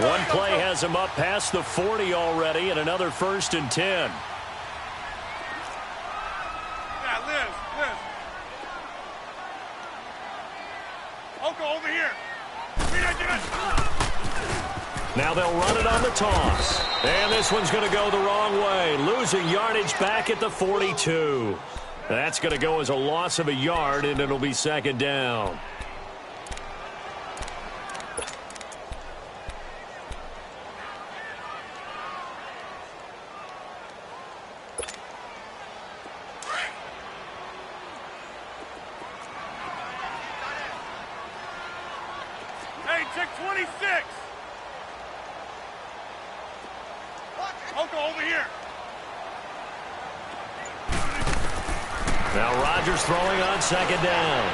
One play has him up past the 40 already, and another 1st and 10. Yeah, Liz. Oko, over here. Now they'll run it on the toss. And this one's going to go the wrong way, losing yardage back at the 42. That's going to go as a loss of a yard, and it'll be 2nd down. Hey, check 26. Oko, over here. Now Rodgers throwing on 2nd down.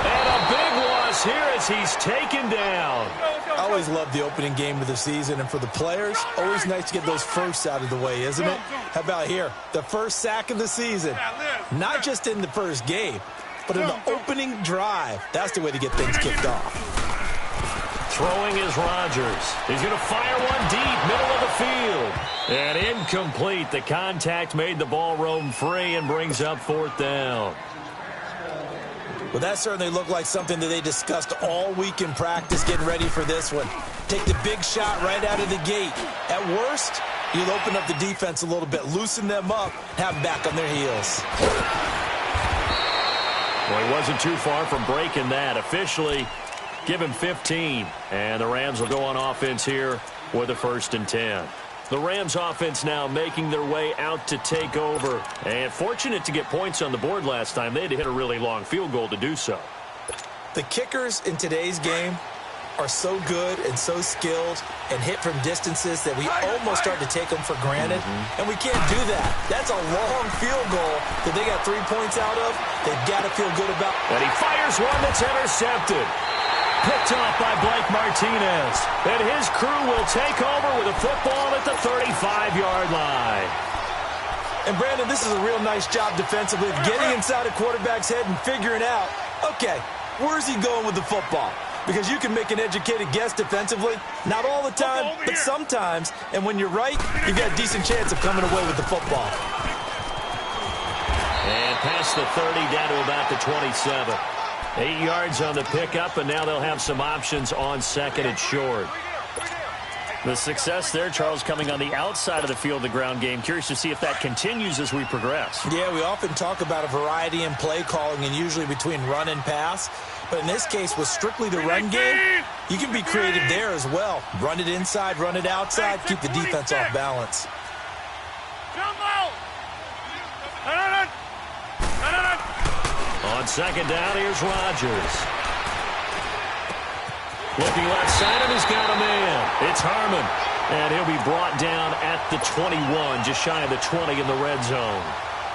And a big loss here as he's taken down. I always love the opening game of the season, and for the players, always nice to get those firsts out of the way, isn't it? How about here? The first sack of the season. Not just in the first game, but in the opening drive. That's the way to get things kicked off. Throwing is Rodgers. He's going to fire one deep, middle of the field. And incomplete. The contact made the ball roam free and brings up 4th down. Well, that certainly looked like something that they discussed all week in practice getting ready for this one. Take the big shot right out of the gate. At worst, you'll open up the defense a little bit, loosen them up, have them back on their heels. Well, he wasn't too far from breaking that. Officially, give him 15. And the Rams will go on offense here with a 1st and 10. The Rams offense now making their way out to take over. And fortunate to get points on the board last time. They had to hit a really long field goal to do so. The kickers in today's game are so good and so skilled and hit from distances that we almost start to take them for granted. And we can't do that. That's a long field goal that they got 3 points out of. They've got to feel good about. And he fires one that's intercepted. Picked off by Blake Martinez. And his crew will take over with a football at the 35-yard line. And, Brandon, this is a real nice job defensively of getting inside a quarterback's head and figuring out, okay, where's he going with the football? Because you can make an educated guess defensively. Not all the time, but sometimes. And when you're right, you've got a decent chance of coming away with the football. And past the 30 down to about the 27. 8 yards on the pickup, and now they'll have some options on 2nd and short. The success there, Charles, coming on the outside of the field, the ground game. Curious to see if that continues as we progress. Yeah, we often talk about a variety in play calling and usually between run and pass. But in this case, with strictly the run game, you can be creative there as well. Run it inside, run it outside, keep the defense off balance. On 2nd down, here's Rodgers. Looking left side, and he's got a man. It's Harmon. And he'll be brought down at the 21, just shy of the 20 in the red zone.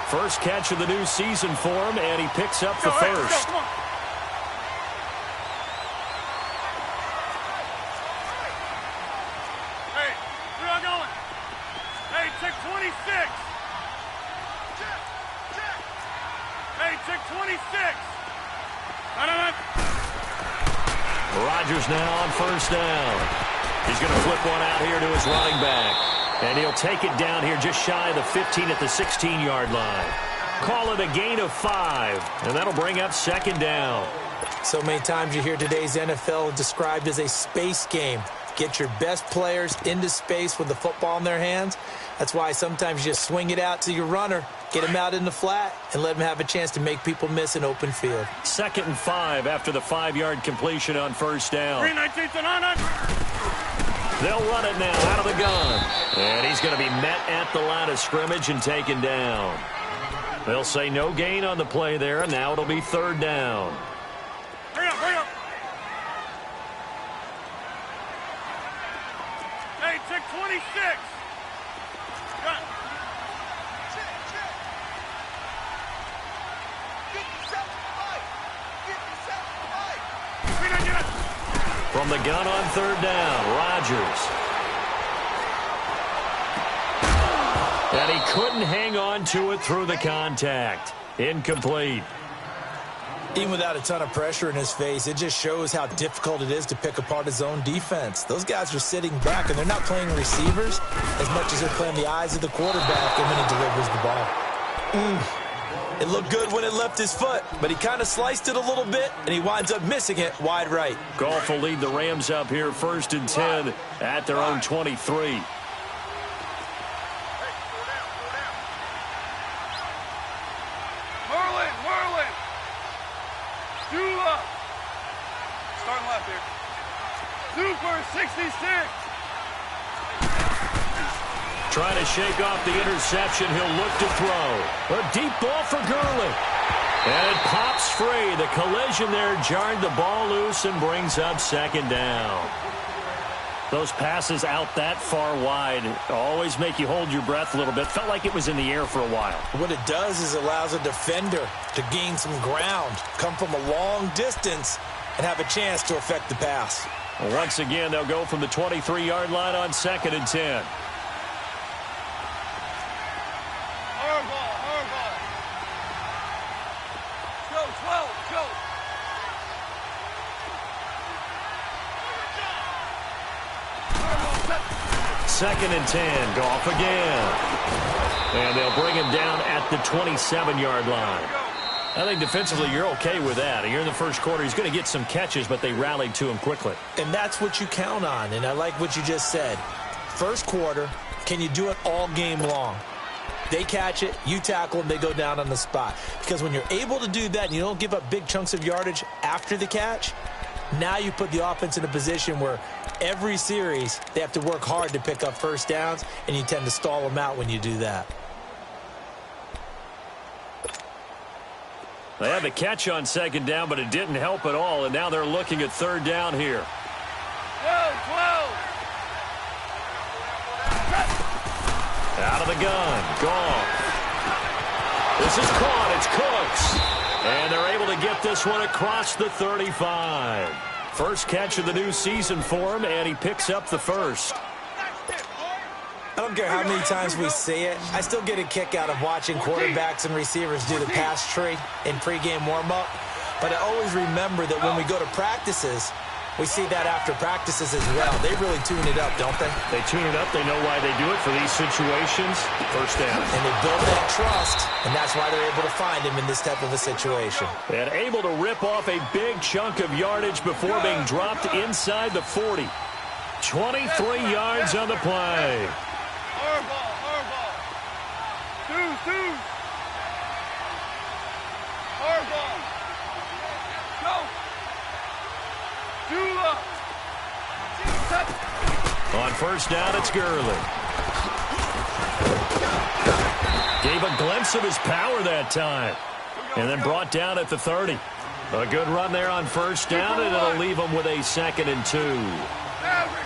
First catch of the new season for him, and he picks up the first. Hey, where y'all going? Hey, check 26. Hey, check 26. Rodgers now on 1st down. He's going to flip one out here to his running back. And he'll take it down here just shy of the 15 at the 16-yard line. Call it a gain of 5, and that'll bring up 2nd down. So many times you hear today's NFL described as a space game. Get your best players into space with the football in their hands. That's why sometimes you just swing it out to your runner, get him out in the flat, and let him have a chance to make people miss an open field. 2nd and 5 after the 5-yard completion on 1st down. They'll run it now out of the gun. And he's going to be met at the line of scrimmage and taken down. They'll say no gain on the play there, and now it'll be 3rd down. Hurry up, hurry up. Hey, check 26. Got it. From the gun on 3rd down, Rodgers. And he couldn't hang on to it through the contact. Incomplete. Even without a ton of pressure in his face, it just shows how difficult it is to pick apart his own defense. Those guys are sitting back, and they're not playing receivers as much as they're playing the eyes of the quarterback and when he delivers the ball. It looked good when it left his foot, but he kind of sliced it a little bit, and he winds up missing it wide right. Goff will lead the Rams up here 1st and 10 at their own 23. Starting left here. 2 for 66. Trying to shake off the interception. He'll look to throw. A deep ball for Gurley. And it pops free. The collision there jarred the ball loose and brings up 2nd down. Those passes out that far wide always make you hold your breath a little bit. Felt like it was in the air for a while. What it does is it allows a defender to gain some ground, come from a long distance, and have a chance to affect the pass. Well, once again, they'll go from the 23-yard line on 2nd and 10. Second and 10, Goff again. And they'll bring him down at the 27-yard line. I think defensively you're okay with that. Here in the first quarter, he's going to get some catches, but they rallied to him quickly. And that's what you count on, and I like what you just said. First quarter, can you do it all game long? They catch it, you tackle them, they go down on the spot. Because when you're able to do that and you don't give up big chunks of yardage after the catch, now you put the offense in a position where every series they have to work hard to pick up first downs, and you tend to stall them out when you do that. They had the catch on 2nd down, but it didn't help at all, and now they're looking at 3rd down here. 12. Out of the gun, Goff. This is caught, it's Cooks. And they're able to get this one across the 35. First catch of the new season for him, and he picks up the first. I don't care how many times we say it, I still get a kick out of watching quarterbacks and receivers do the pass tree in pregame warm-up. But I always remember that when we go to practices, we see that after practices as well. They really tune it up, don't they? They tune it up. They know why they do it for these situations. First down. And they build that trust, and that's why they're able to find him in this type of a situation. And able to rip off a big chunk of yardage before being dropped inside the 40. 23 yards on the play. Hardball. 2. Hardball. Go. 2 up. On first down, it's Gurley. Gave a glimpse of his power that time. And then brought down at the 30. A good run there on first down, and it'll leave him with a 2nd and 2. Maverick.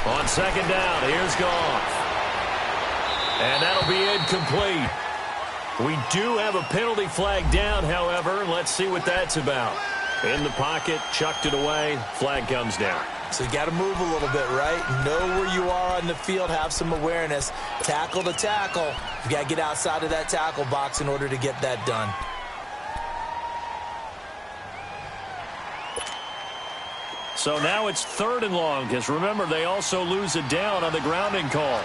On 2nd down, here's Goff. And that'll be incomplete. We do have a penalty flag down, however. Let's see what that's about. In the pocket, chucked it away, flag comes down. So you got to move a little bit, right? Know where you are on the field, have some awareness. Tackle to tackle. You got to get outside of that tackle box in order to get that done. So now it's 3rd and long, because remember, they also lose it down on the grounding call.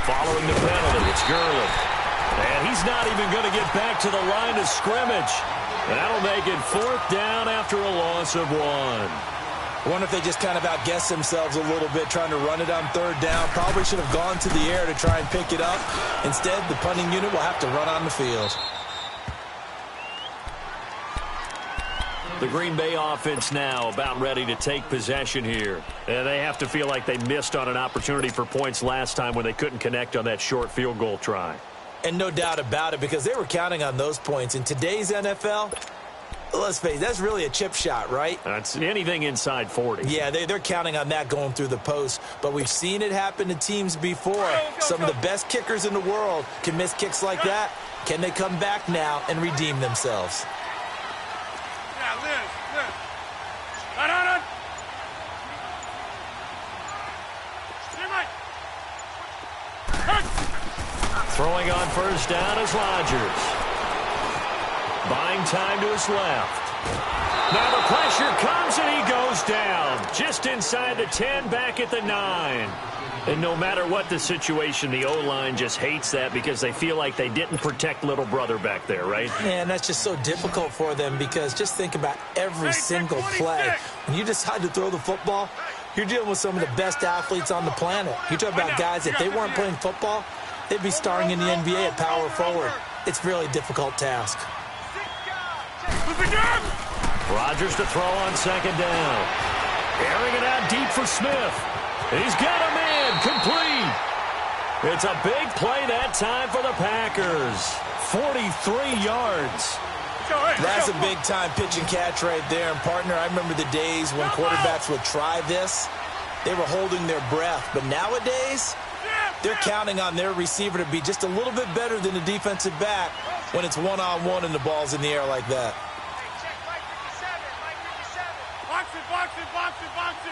Following the penalty, it's Gurley. And he's not even going to get back to the line of scrimmage. That'll make it 4th down after a loss of 1. I wonder if they just kind of outguessed themselves a little bit trying to run it on 3rd down. Probably should have gone to the air to try and pick it up. Instead, the punting unit will have to run on the field. The Green Bay offense now about ready to take possession here. And they have to feel like they missed on an opportunity for points last time when they couldn't connect on that short field goal try. And no doubt about it, because they were counting on those points. In today's NFL, let's face it, that's really a chip shot, right? That's anything inside 40. Yeah, they're counting on that going through the post. But we've seen it happen to teams before. Some of the best kickers in the world can miss kicks like that. Can they come back now and redeem themselves? Yeah, Liz. Run. Throwing on first down is Rodgers. Buying time to his left. Now the pressure comes and he goes down. Just inside the 10, back at the 9. And no matter what the situation, the O-line just hates that because they feel like they didn't protect little brother back there, right? Man, that's just so difficult for them because just think about every single play. When you decide to throw the football, you're dealing with some of the best athletes on the planet. You talk about guys, if they weren't playing football, they'd be starring in the NBA at power forward. It's a really difficult task. Rodgers to throw on second down. Airing it out deep for Smith. He's got a man complete. It's a big play that time for the Packers. 43 yards. That's a big-time pitch and catch right there. And, partner, I remember the days when quarterbacks would try this. They were holding their breath. But nowadays, they're counting on their receiver to be just a little bit better than the defensive back when it's one-on-one and the ball's in the air like that. Box it.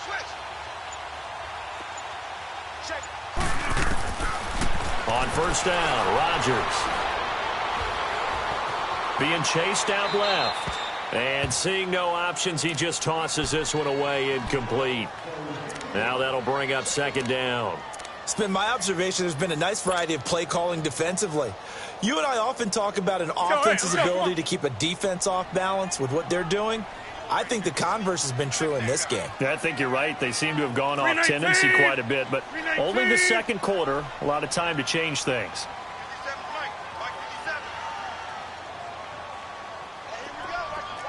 Switch. Check. On first down, Rodgers. Being chased out left. And seeing no options, he just tosses this one away incomplete. Now that'll bring up second down. It's been my observation there's been a nice variety of play calling defensively. You and I often talk about an offense's ability to keep a defense off balance with what they're doing. I think the converse has been true in this game. Yeah, I think you're right. They seem to have gone off tendency quite a bit, but only the second quarter, a lot of time to change things.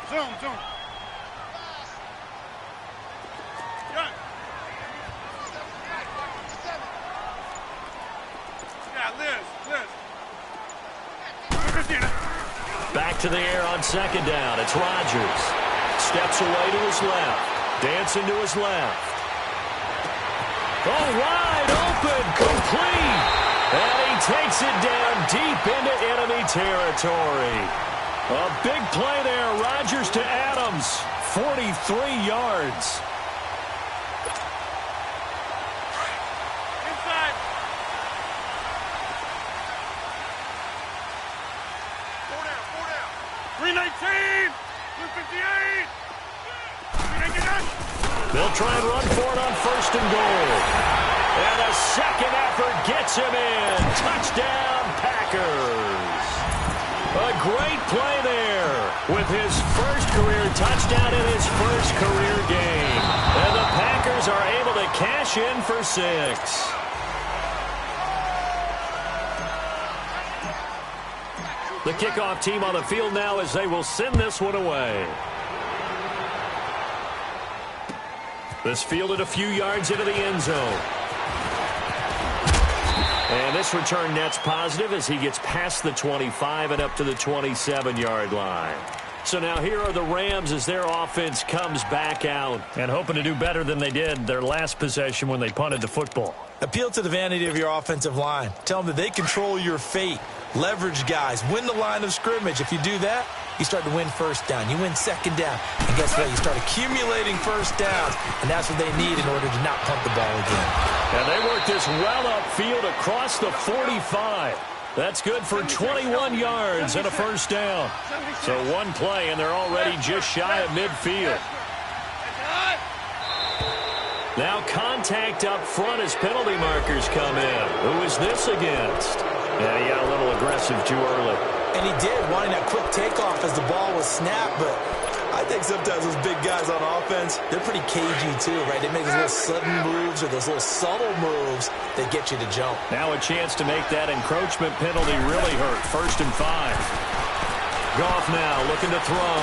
Zoom. Back to the air on second down. It's Rodgers. Steps away to his left. Dancing to his left. Oh, wide open. Complete. And he takes it down deep into enemy territory. A big play there. Rodgers to Adams. 43 yards. Inside. 4 down. 319. 258. They'll try and run for it on first and goal. And a second effort gets him in. Touchdown, Packers. A great play there with his first career touchdown in his first career game. And the Packers are able to cash in for 6. The kickoff team on the field now as they will send this one away. This fielded a few yards into the end zone. And this return net's positive as he gets past the 25 and up to the 27-yard line. So now here are the Rams as their offense comes back out. And hoping to do better than they did their last possession when they punted the football. Appeal to the vanity of your offensive line. Tell them that they control your fate. Leverage guys. Win the line of scrimmage. If you do that, you start to win first down. You win second down. And guess what? You start accumulating first downs. And that's what they need in order to not punt the ball again. And they work this well upfield across the 45. That's good for 21 yards and a first down. So one play, and they're already just shy of midfield. Now contact up front as penalty markers come in. Who is this against? Yeah, he got a little aggressive too early. And he did, wanting that quick takeoff as the ball was snapped. But I think sometimes those big guys on offense, they're pretty cagey too, right? They make those little sudden moves or those little subtle moves that get you to jump. Now a chance to make that encroachment penalty really hurt. 1st and 5. Goff now looking to throw.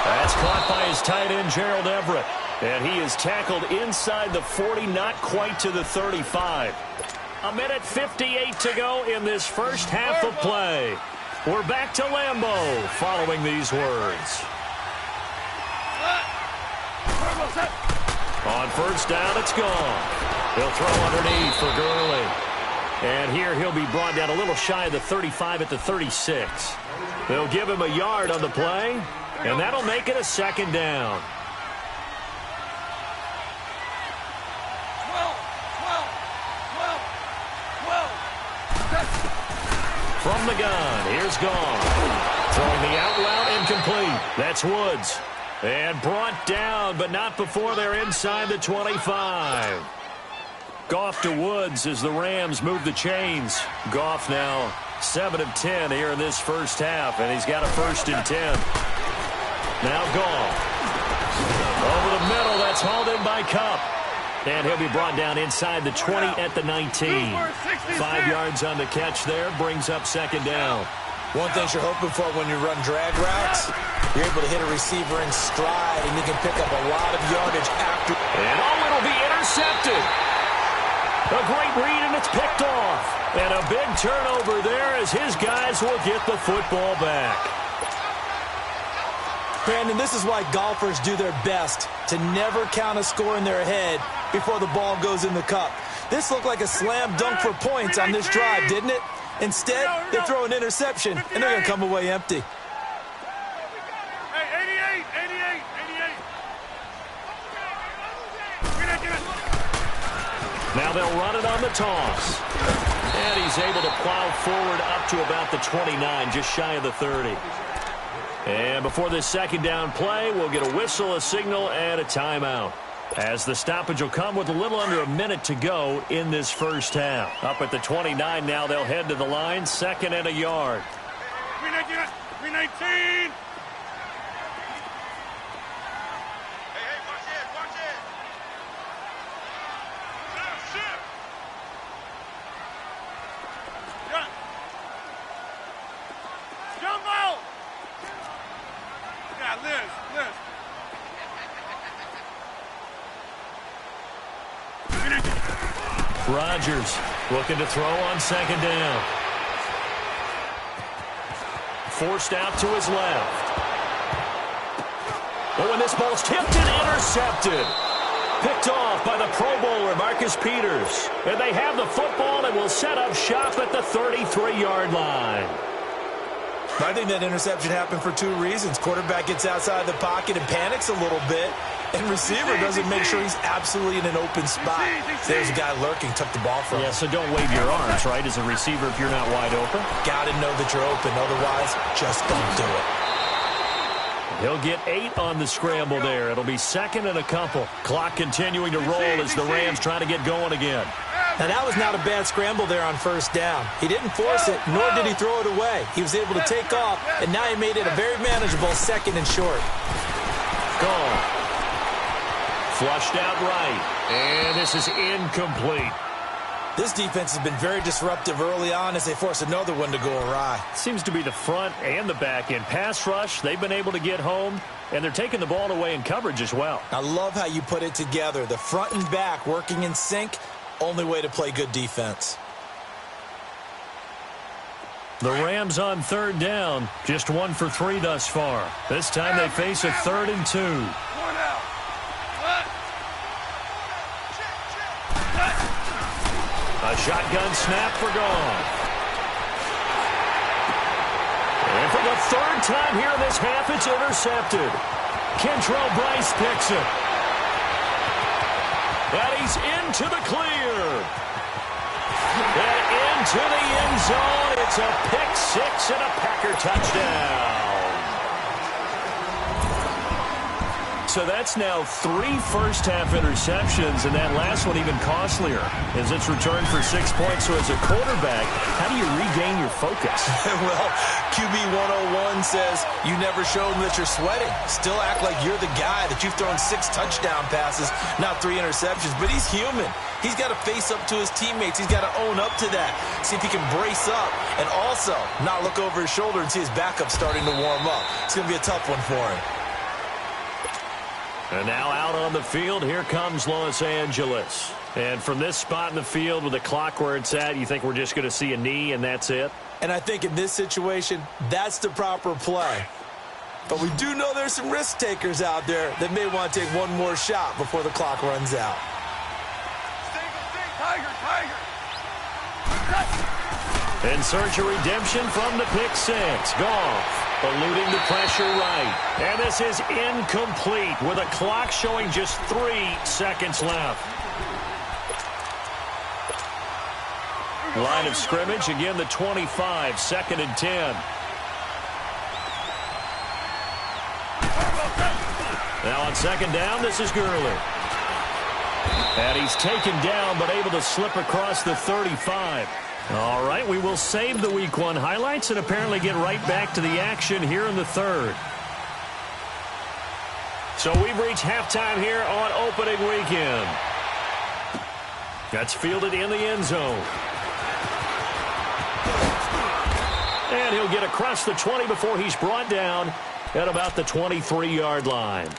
That's caught by his tight end, Gerald Everett. And he is tackled inside the 40, not quite to the 35. 1:58 to go in this first half of play. We're back to Lambeau following these words. On first down, it's gone. He'll throw underneath for Gurley. And here he'll be brought down a little shy of the 35 at the 36. They'll give him a yard on the play, and that'll make it a second down. From the gun, here's Goff. Throwing the out route incomplete. That's Woods. And brought down, but not before they're inside the 25. Goff to Woods as the Rams move the chains. Goff now 7 of 10 here in this first half, and he's got a 1st and 10. Now Goff. Over the middle, that's hauled in by Kupp. And he'll be brought down inside the 20 at the 19. 5 yards on the catch there, brings up second down. One thing you're hoping for when you run drag routes, you're able to hit a receiver in stride, and you can pick up a lot of yardage after. And it'll be intercepted. A great read, and it's picked off. And a big turnover there as his guys will get the football back. Brandon, this is why golfers do their best to never count a score in their head before the ball goes in the cup. This looked like a slam dunk for points on this drive, didn't it? Instead, they throw an interception, and they're going to come away empty. Hey, 88. Now they'll run it on the toss. And he's able to plow forward up to about the 29, just shy of the 30. And before this second down play, we'll get a whistle, a signal, and a timeout. As the stoppage will come with a little under a minute to go in this first half. Up at the 29 now, they'll head to the line, 2nd and a yard. 319. Hey, watch it. Jumbo! Yeah, Liz. Rodgers looking to throw on second down. Forced out to his left. Oh, and this ball's tipped and intercepted. Picked off by the Pro Bowler, Marcus Peters. And they have the football and will set up shop at the 33-yard line. I think that interception happened for 2 reasons. Quarterback gets outside the pocket and panics a little bit, and receiver doesn't make sure he's absolutely in an open spot. There's a guy lurking, took the ball from him. Yeah, so don't wave your arms, right, as a receiver if you're not wide open. Got to know that you're open. Otherwise, just don't do it. He'll get 8 on the scramble there. It'll be 2nd and a couple. Clock continuing to roll as the Rams try to get going again. Now, that was not a bad scramble there on first down. He didn't force it, nor did he throw it away. He was able to take off, and now he made it a very manageable 2nd and short. Gone. Flushed out right. And this is incomplete. This defense has been very disruptive early on as they force another one to go awry. Seems to be the front and the back end. Pass rush, they've been able to get home, and they're taking the ball away in coverage as well. I love how you put it together. The front and back working in sync, only way to play good defense. The Rams on 3rd down, just 1 for 3 thus far. This time they face a 3rd and 2. One out. A shotgun snap for Goff. And for the 3rd time here in this half, it's intercepted. Kentrell Brice picks it. And he's into the clear. And into the end zone. It's a pick-6 and a Packer touchdown. So that's now 3 first-half interceptions, and that last one even costlier as it's returned for 6 points. So as a quarterback, how do you regain your focus? Well, QB 101 says you never show them that you're sweating. Still act like you're the guy, that you've thrown 6 touchdown passes, not 3 interceptions. But he's human. He's got to face up to his teammates. He's got to own up to that. See if he can brace up and also not look over his shoulder and see his backup starting to warm up. It's going to be a tough one for him. And now out on the field, here comes Los Angeles. And from this spot in the field with the clock where it's at, you think we're just going to see a knee and that's it? And I think in this situation, that's the proper play. But we do know there's some risk takers out there that may want to take one more shot before the clock runs out. In search of redemption from the pick six. Goff eluding the pressure right. And this is incomplete with a clock showing just 3 seconds left. Line of scrimmage, again the 25, 2nd and 10. Now on 2nd down, this is Gurley. And he's taken down, but able to slip across the 35. All right, we will save the Week 1 highlights and apparently get right back to the action here in the 3rd. So we've reached halftime here on opening weekend. That's fielded in the end zone. And he'll get across the 20 before he's brought down at about the 23-yard line.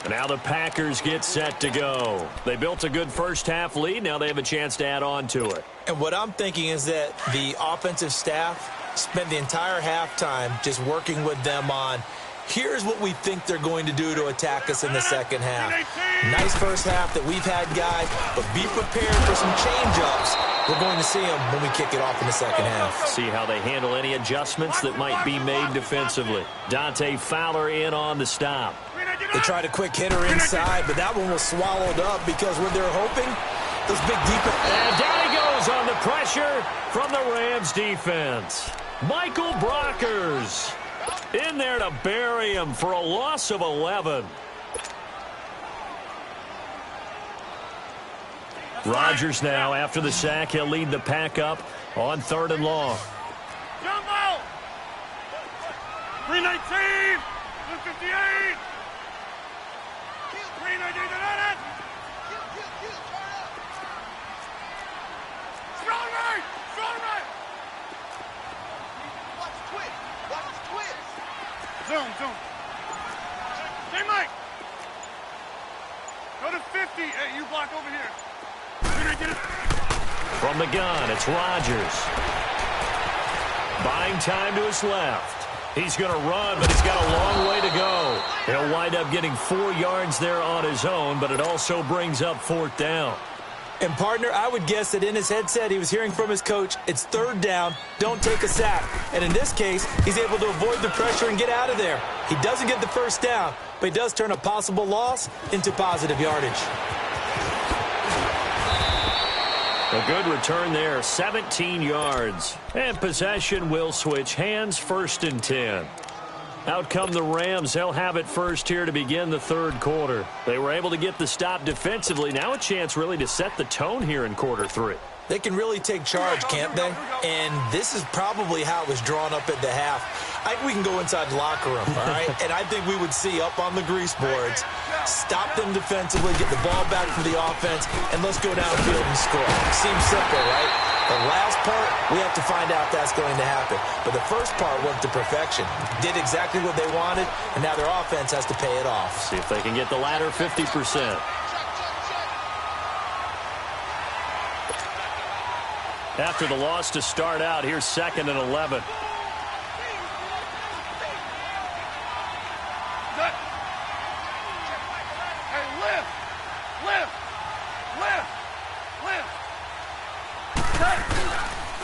Now the Packers get set to go. They built a good first-half lead. Now they have a chance to add on to it. And what I'm thinking is that the offensive staff spent the entire halftime just working with them on, here's what we think they're going to do to attack us in the second half. Nice first half that we've had, guys, but be prepared for some change-ups. We're going to see them when we kick it off in the second half. See how they handle any adjustments that might be made defensively. Dante Fowler in on the stop. They tried a quick hitter inside, but that one was swallowed up because when they're hoping, those big defense. And down he goes on the pressure from the Rams defense. Michael Brockers in there to bury him for a loss of 11. Rodgers now, after the sack, he'll lead the pack up on 3rd and long. Jumbo! 319! 158! 319! Strong right! Strong right! Watch the twist! Watch the twist! Zoom, zoom. Hey, Mike! Go to 50. Hey, you block over here. From the gun, it's Rodgers. Buying time to his left. He's going to run, but he's got a long way to go. He'll wind up getting 4 yards there on his own, but it also brings up 4th down. And, partner, I would guess that in his headset he was hearing from his coach, it's 3rd down, don't take a sack. And in this case, he's able to avoid the pressure and get out of there. He doesn't get the 1st down, but he does turn a possible loss into positive yardage. A good return there, 17 yards. And possession will switch hands, 1st and 10. Out come the Rams. They'll have it first here to begin the 3rd quarter. They were able to get the stop defensively. Now a chance really to set the tone here in quarter 3. They can really take charge, can't they? And this is probably how it was drawn up at the half. I think we can go inside the locker room, all right? And I think we would see up on the grease boards, stop them defensively, get the ball back for the offense, and let's go downfield and score. Seems simple, right? The last part, we have to find out if that's going to happen. But the first part went to perfection. Did exactly what they wanted, and now their offense has to pay it off. See if they can get the latter 50%. After the loss to start out, here's 2nd and 11.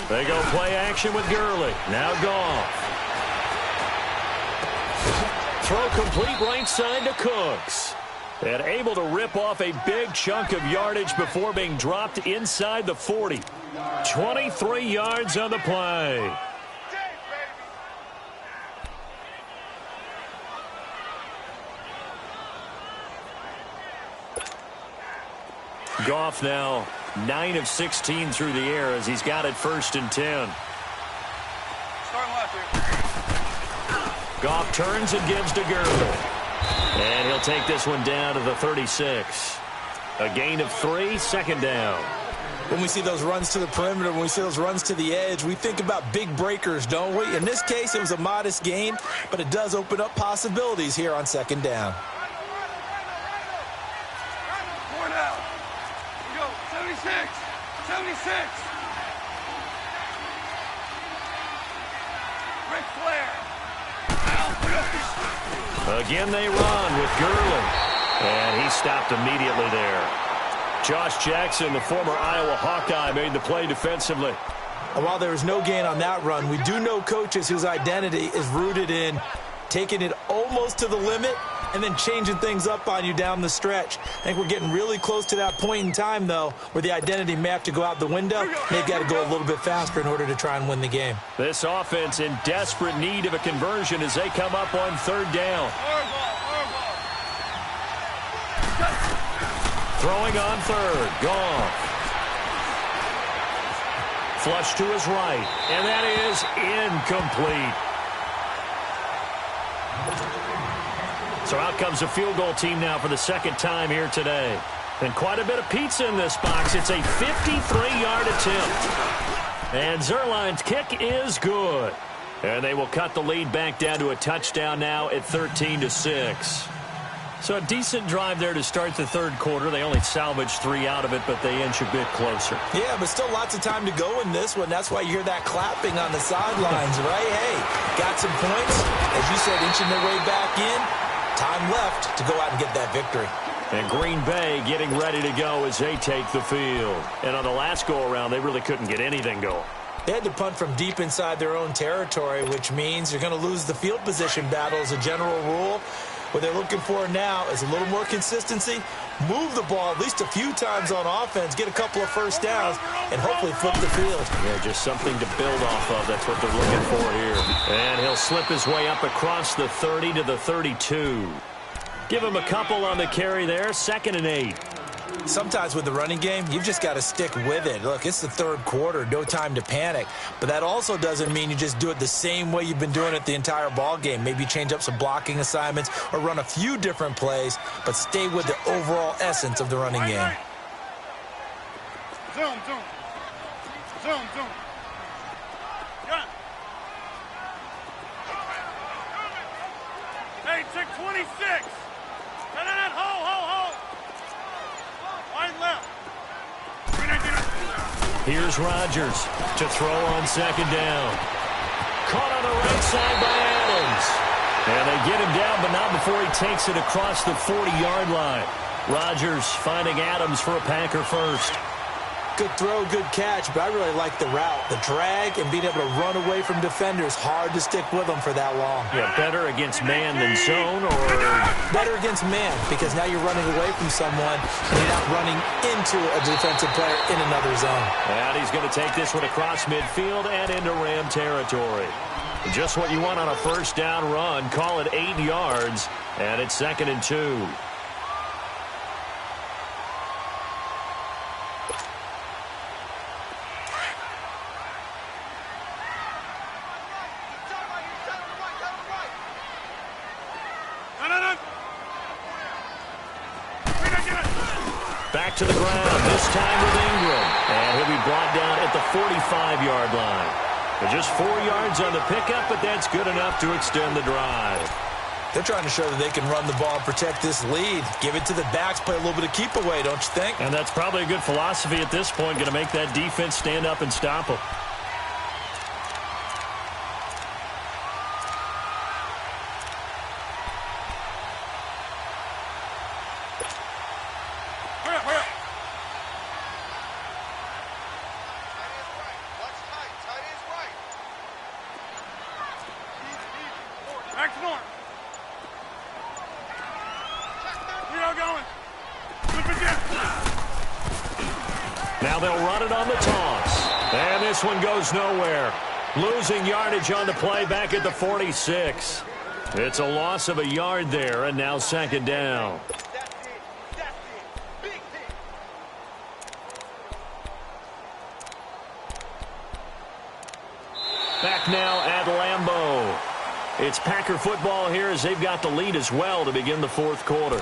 They go play action with Gurley. Now Goff. Throw complete right side to Cooks. And able to rip off a big chunk of yardage before being dropped inside the 40. 23 yards on the play. Goff now 9 of 16 through the air as he's got it 1st and 10. Goff turns and gives to Gurley. And he'll take this one down to the 36. A gain of 3, 2nd down. When we see those runs to the perimeter, when we see those runs to the edge, we think about big breakers, don't we? In this case, it was a modest gain, but it does open up possibilities here on 2nd down. 4 down. We go 76. 76. Ric Flair. Again they run with Gurley. And he stopped immediately there. Josh Jackson, the former Iowa Hawkeye, made the play defensively. And while there was no gain on that run, we do know coaches whose identity is rooted in taking it almost to the limit and then changing things up on you down the stretch. I think we're getting really close to that point in time, though, where the identity may have to go out the window. They've got to go a little bit faster in order to try and win the game. This offense in desperate need of a conversion as they come up on third down. Throwing on third. Gone. Flush to his right. And that is incomplete. So out comes the field goal team now for the second time here today. And quite a bit of pizza in this box. It's a 53-yard attempt. And Zerline's kick is good. And they will cut the lead back down to a touchdown now at 13-6. So a decent drive there to start the third quarter. They only salvaged 3 out of it, but they inch a bit closer. Yeah, but still lots of time to go in this one. That's why you hear that clapping on the sidelines, right? Hey, got some points. As you said, inching their way back in. Time left to go out and get that victory. And Green Bay getting ready to go as they take the field. And on the last go-around, they really couldn't get anything going. They had to punt from deep inside their own territory, which means you're going to lose the field position battle as a general rule. What they're looking for now is a little more consistency, move the ball at least a few times on offense, get a couple of first downs, and hopefully flip the field. Yeah, just something to build off of. That's what they're looking for here. And he'll slip his way up across the 30 to the 32. Give him a couple on the carry there, 2nd and 8. Sometimes with the running game, you've just got to stick with it. Look, it's the third quarter, no time to panic. But that also doesn't mean you just do it the same way you've been doing it the entire ball game. Maybe change up some blocking assignments or run a few different plays, but stay with the overall essence of the running game. Zoom. Got it. Hey, check 26. Hold. Line left. Here's Rodgers to throw on 2nd down. Caught on the right side by Adams. And they get him down, but not before he takes it across the 40-yard line. Rodgers finding Adams for a Packer first. Good throw, good catch, but I really like the route. The drag and being able to run away from defenders, hard to stick with them for that long. Yeah, better against man than zone, or? Better against man, because now you're running away from someone and you're not running into a defensive player in another zone. And he's going to take this one across midfield and into Ram territory. Just what you want on a first down run. Call it 8 yards, and it's 2nd and 2. Back to the ground, this time with Ingram. And he'll be brought down at the 45-yard line. And just 4 yards on the pickup, but that's good enough to extend the drive. They're trying to show that they can run the ball and protect this lead. Give it to the backs, play a little bit of keep away, don't you think? And that's probably a good philosophy at this point, going to make that defense stand up and stop them. Now they'll run it on the toss. And this one goes nowhere. Losing yardage on the play back at the 46. It's a loss of a yard there, and now 2nd down. Back now at Lambeau. It's Packer football here as they've got the lead as well to begin the fourth quarter.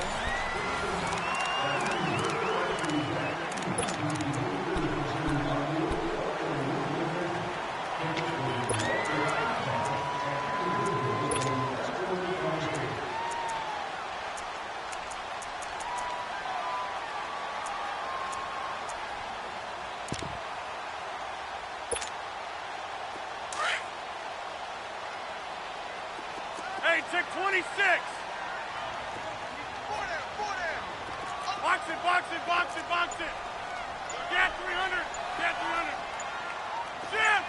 box it, box it. Get 300, get 300. Shift.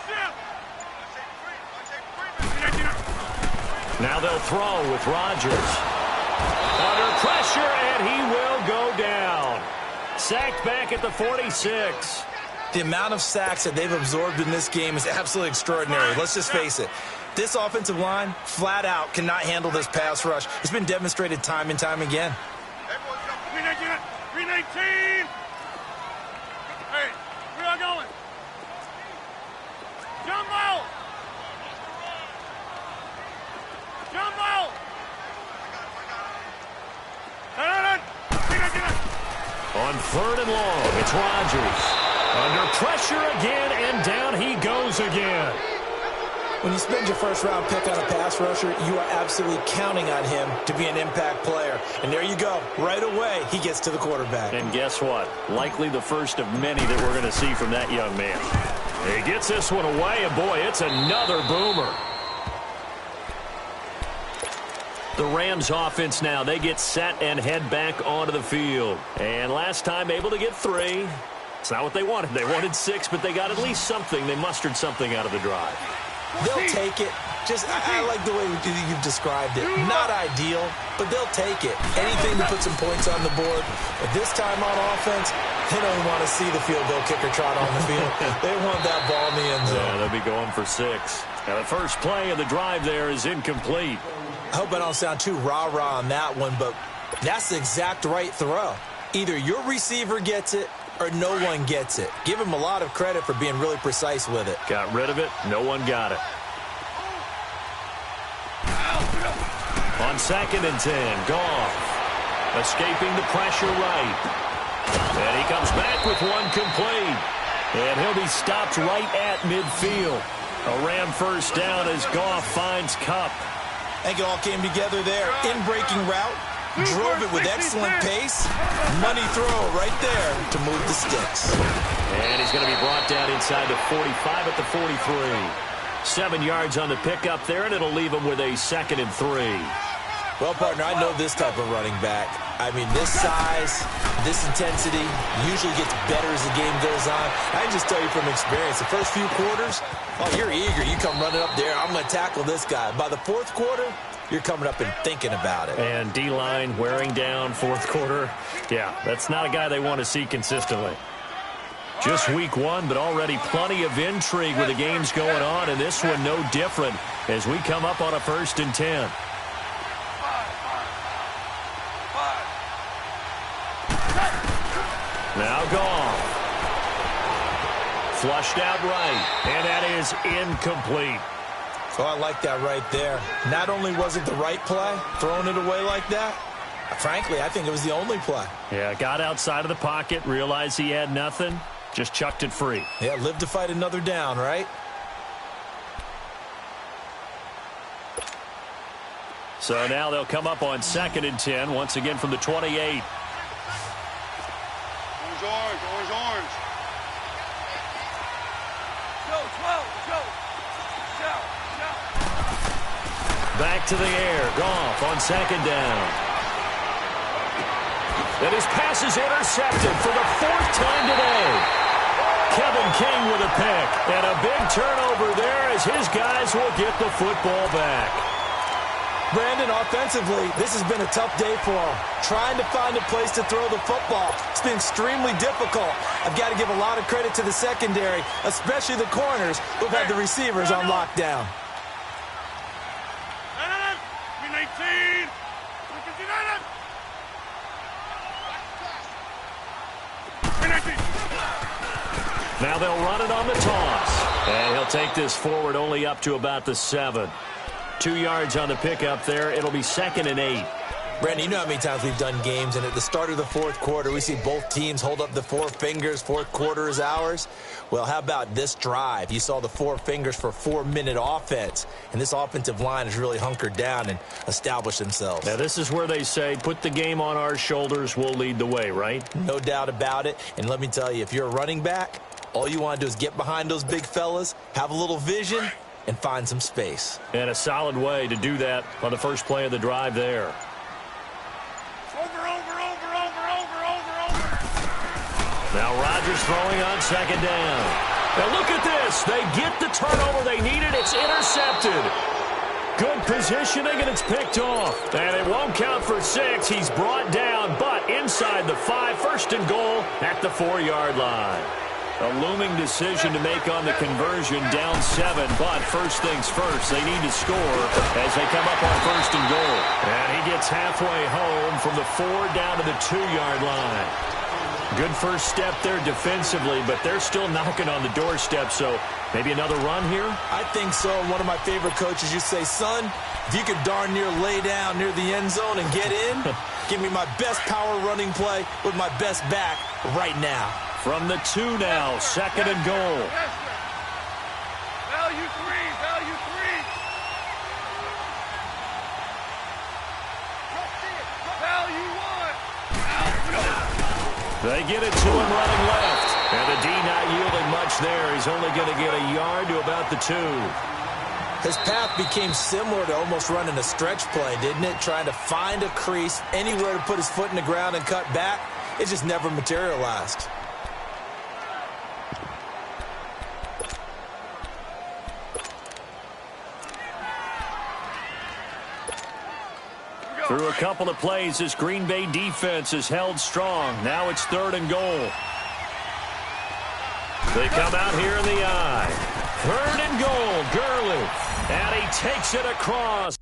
Now they'll throw with Rodgers. Under pressure, and he will go down. Sacked back at the 46. The amount of sacks that they've absorbed in this game is absolutely extraordinary. Let's just face it. This offensive line, flat out, cannot handle this pass rush. It's been demonstrated time and time again. 319. Hey, where are you going? Jumbo! On 3rd and long, it's Rodgers. Under pressure again, and down he goes again. When you spend your first-round pick on a pass rusher, you are absolutely counting on him to be an impact player. And there you go. Right away, he gets to the quarterback. And guess what? Likely the first of many that we're going to see from that young man. He gets this one away, and boy, it's another boomer. The Rams offense now, they get set and head back onto the field. And last time able to get 3. It's not what they wanted. They wanted 6, but they got at least something. They mustered something out of the drive. They'll take it. I like the way you've described it. Not ideal, but they'll take it. Anything to put some points on the board. But this time on offense, they don't want to see the field goal kicker trot on the field. They want that ball in the end zone. Yeah, they'll be going for 6. Now the first play of the drive there is incomplete. I hope I don't sound too rah-rah on that one, but that's the exact right throw. Either your receiver gets it or no one gets it. Give him a lot of credit for being really precise with it. Got rid of it. No one got it. On 2nd and 10, Goff. Escaping the pressure right. And he comes back with one complete. And he'll be stopped right at midfield. A Ram first down as Goff finds Kupp. I think it all came together there. In-breaking route. Drove it with excellent pace. Money throw right there to move the sticks. And he's going to be brought down inside the 45 at the 43. 7 yards on the pickup there, and it'll leave him with a 2nd and 3. Well, partner, I know this type of running back. I mean, this size, this intensity usually gets better as the game goes on. I can just tell you from experience, the first few quarters, oh, you're eager. You come running up there, I'm going to tackle this guy. By the 4th quarter, you're coming up and thinking about it. And D-line wearing down 4th quarter. Yeah, that's not a guy they want to see consistently. Just week 1, but already plenty of intrigue with the games going on, and this one no different as we come up on a 1st and 10. Now Goff. Flushed out right, and that is incomplete. Oh, I like that right there. Not only was it the right play, throwing it away like that, frankly, I think it was the only play. Yeah, got outside of the pocket, realized he had nothing, just chucked it free. Yeah, live to fight another down, right? So now they'll come up on 2nd and 10, once again from the 28. Orange. Go. Back to the air. Goff on 2nd down. And his pass is intercepted for the 4th time today. Kevin King with a pick. And a big turnover there as his guys will get the football back. Brandon, offensively, this has been a tough day for him. Trying to find a place to throw the football. It's been extremely difficult. I've got to give a lot of credit to the secondary, especially the corners who've had the receivers on lockdown. 319. Now they'll run it on the toss. And he'll take this forward only up to about the 7. 2 yards on the pickup there. It'll be 2nd and 8. Brandon, you know how many times we've done games, and at the start of the 4th quarter, we see both teams hold up the 4 fingers. 4th quarter is ours. Well, how about this drive? You saw the 4 fingers for 4-minute offense, and this offensive line has really hunkered down and established themselves. Now, this is where they say, put the game on our shoulders, we'll lead the way, right? No doubt about it. And let me tell you, if you're a running back, all you want to do is get behind those big fellas, have a little vision, and find some space. And a solid way to do that on the first play of the drive there. Over. Now Rodgers throwing on second down. And look at this. They get the turnover they needed. It's intercepted. Good positioning, and it's picked off. And it won't count for 6. He's brought down, but inside the 5, first and goal at the 4-yard line. A looming decision to make on the conversion, down 7, but first things first, they need to score as they come up on first and goal. And he gets halfway home from the 4 down to the 2-yard line. Good first step there defensively, but they're still knocking on the doorstep, so maybe another run here? I think so. One of my favorite coaches used to say, son, if you could darn near lay down near the end zone and get in, give me my best power running play with my best back right now. From the 2 now, second and goal. Value 3, value 3. Value 1. They get it to him running left. And the D not yielding much there. He's only going to get a yard to about the 2. His path became similar to almost running a stretch play, didn't it? Trying to find a crease, anywhere to put his foot in the ground and cut back. It just never materialized. Through a couple of plays, this Green Bay defense is held strong. Now it's third and goal. They come out here in the eye. Third and goal, Gurley. And he takes it across.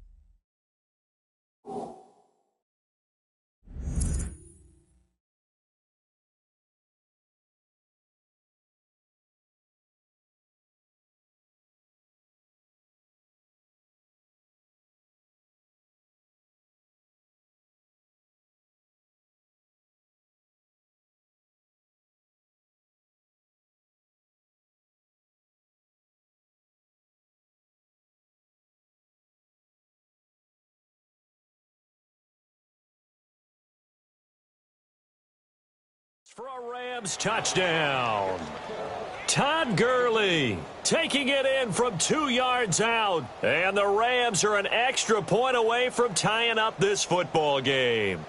For a Rams touchdown. Todd Gurley taking it in from 2 yards out. And the Rams are an extra point away from tying up this football game.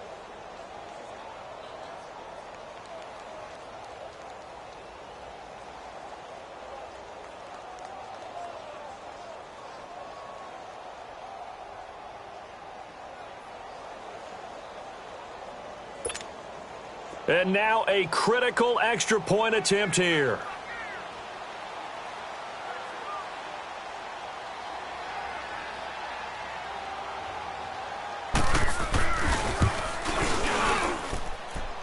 And now a critical extra point attempt here.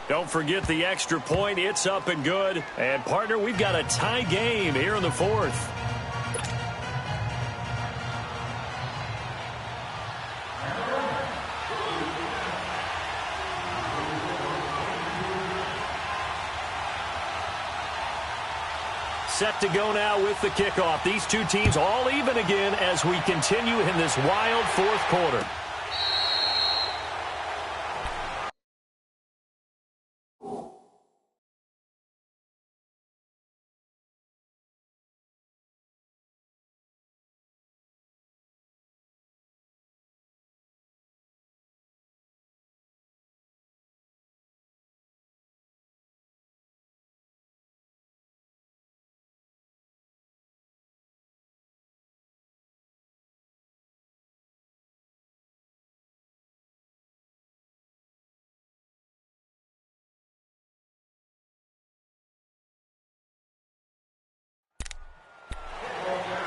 Don't forget the extra point. It's up and good. And, partner, we've got a tie game here in the 4th. Set to go now with the kickoff. These two teams all even again as we continue in this wild 4th quarter.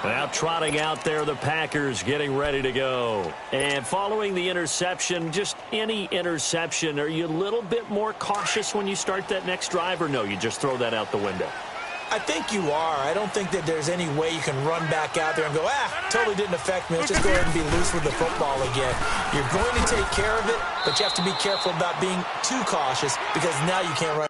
Now trotting out there, the Packers getting ready to go. And following the interception, just any interception, are you a little bit more cautious when you start that next drive, or no, you just throw that out the window? I think you are. I don't think that there's any way you can run back out there and go, totally didn't affect me. Let's just go ahead and be loose with the football again. You're going to take care of it, but you have to be careful about being too cautious because now you can't run.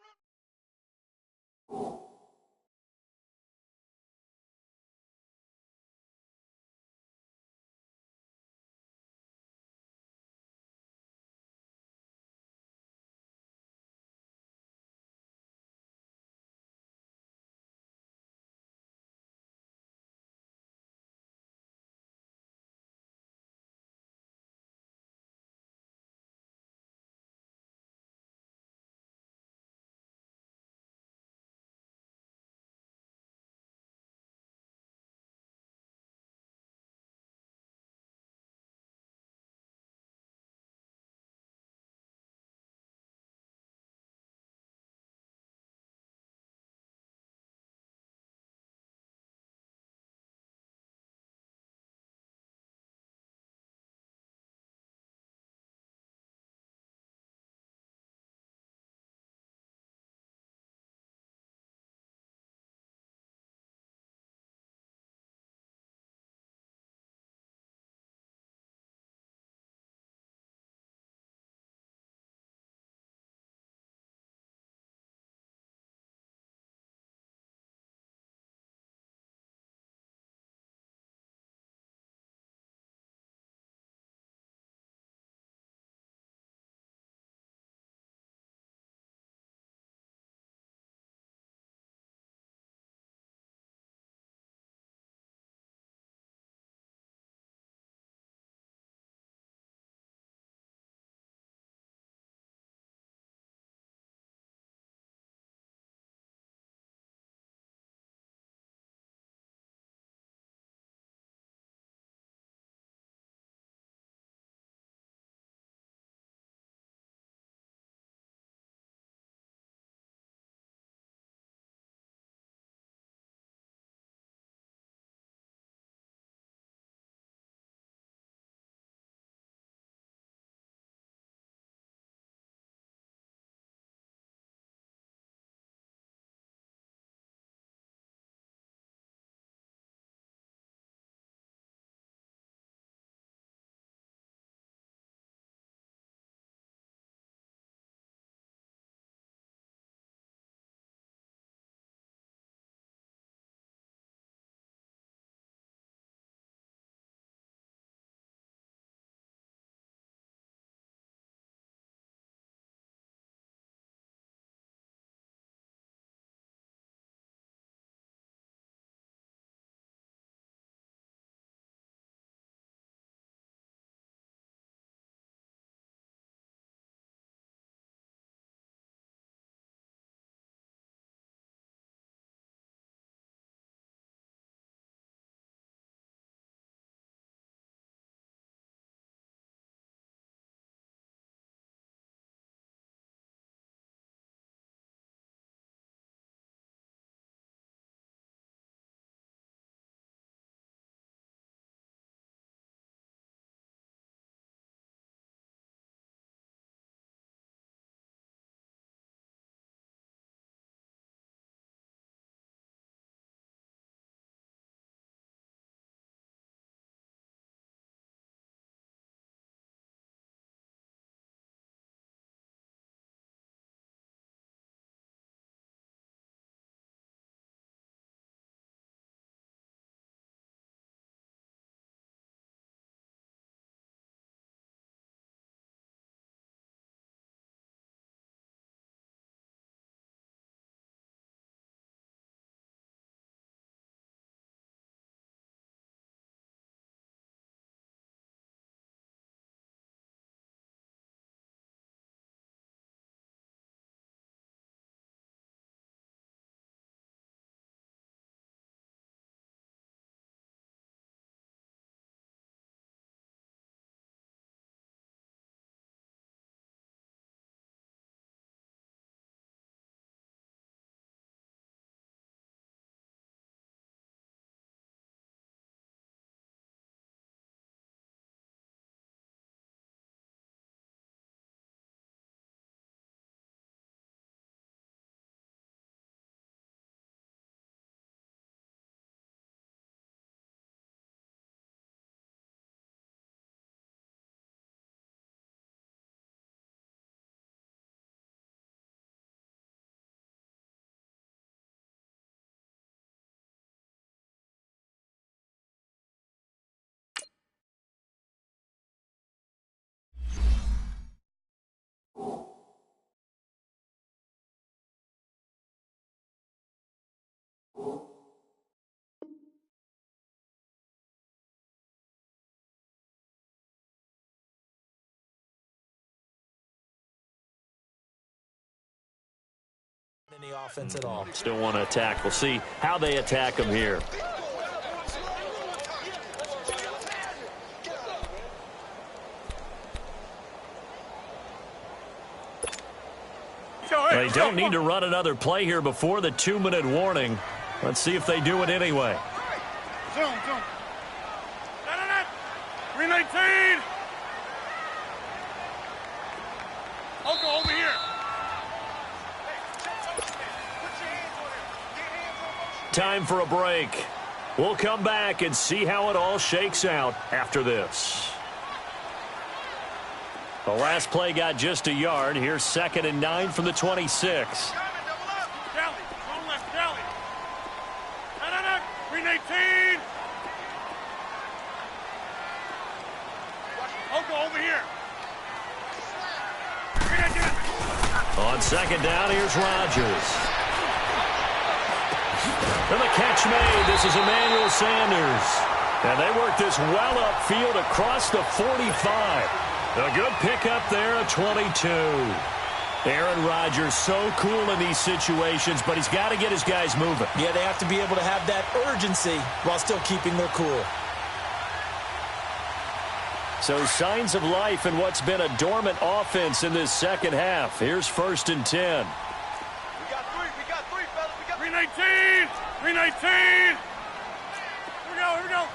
the offense at all. Still want to attack. We'll see how they attack him here. They don't need to run another play here before the 2-minute warning. Let's see if they do it anyway. Zoom. 319. I'll go over here. Time for a break. We'll come back and see how it all shakes out after this. The last play got just a yard. Here's 2nd and 9 from the 26. Galley, go left, Galley. 319. I'll go over here. On 2nd down, here's Rodgers. And the catch made. This is Emmanuel Sanders. And they work this well upfield across the 45. A good pickup there, a 22. Aaron Rodgers so cool in these situations, but he's got to get his guys moving. Yeah, they have to be able to have that urgency while still keeping their cool. So signs of life in what's been a dormant offense in this second half. Here's 1st and 10. We got three, fellas. We got 319. 319. Here we go.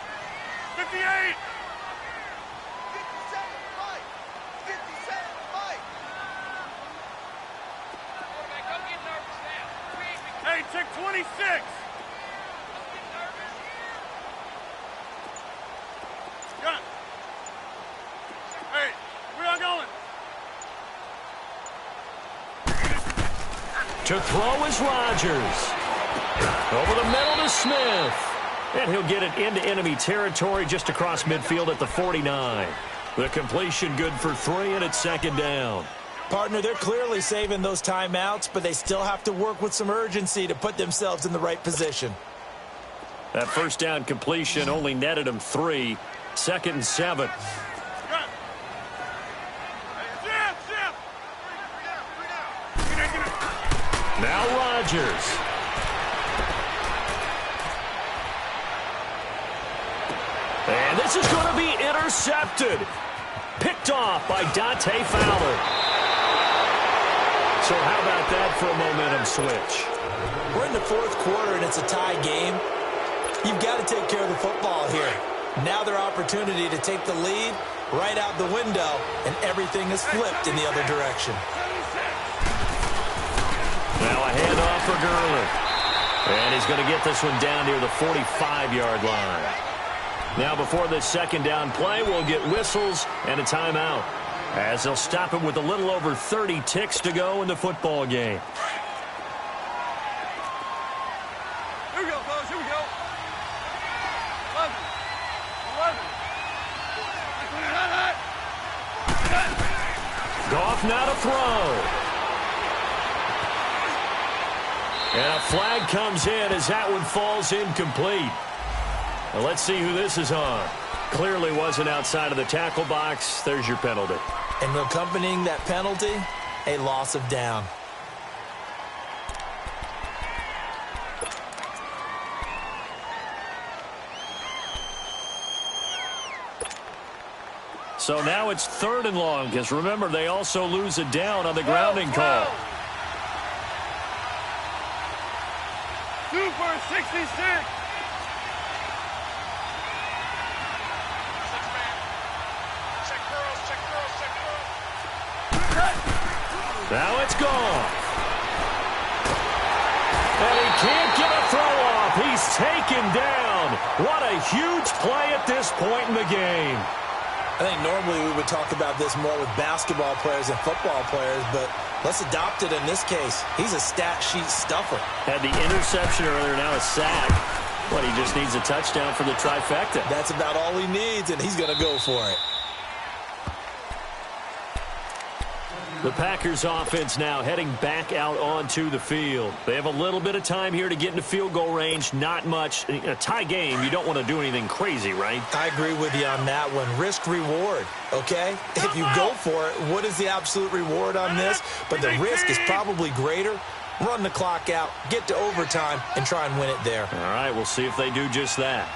58. 57, fight. Don't get nervous now. Hey, check 26. Gun. Hey, where y'all going? To throw is Rodgers. Over the middle to Smith. And he'll get it into enemy territory just across midfield at the 49. The completion good for 3, and it's 2nd down. Partner, they're clearly saving those timeouts, but they still have to work with some urgency to put themselves in the right position. That 1st down completion only netted him 3. 2nd and 7. Now Rodgers. And this is going to be intercepted. Picked off by Dante Fowler. So how about that for a momentum switch? We're in the 4th quarter, and it's a tie game. You've got to take care of the football here. Now their opportunity to take the lead right out the window, and everything is flipped in the other direction. Now a handoff for Gurley. And he's going to get this one down near the 45-yard line. Now before this 2nd down play, we'll get whistles and a timeout, as they'll stop it with a little over 30 ticks to go in the football game. Here we go, fellas. Here we go. 11. Goff now to throw. And a flag comes in as that one falls incomplete. Well, let's see who this is on. Clearly wasn't outside of the tackle box. There's your penalty. And accompanying that penalty, a loss of down. So now it's 3rd and long, because remember, they also lose a down on the grounding call. 2 for 66. Now it's gone. And he can't get a throw off. He's taken down. What a huge play at this point in the game. I think normally we would talk about this more with basketball players and football players, but let's adopt it in this case. He's a stat sheet stuffer. Had the interception earlier, now a sack. But he just needs a touchdown for the trifecta. That's about all he needs, and he's going to go for it. The Packers offense now heading back out onto the field. They have a little bit of time here to get into field goal range. Not much. In a tie game, you don't want to do anything crazy, right? I agree with you on that one. Risk reward, okay? If you go for it, what is the absolute reward on this? But the risk is probably greater run the clock out, get to overtime, and try and win it there. All right, we'll see if they do just that.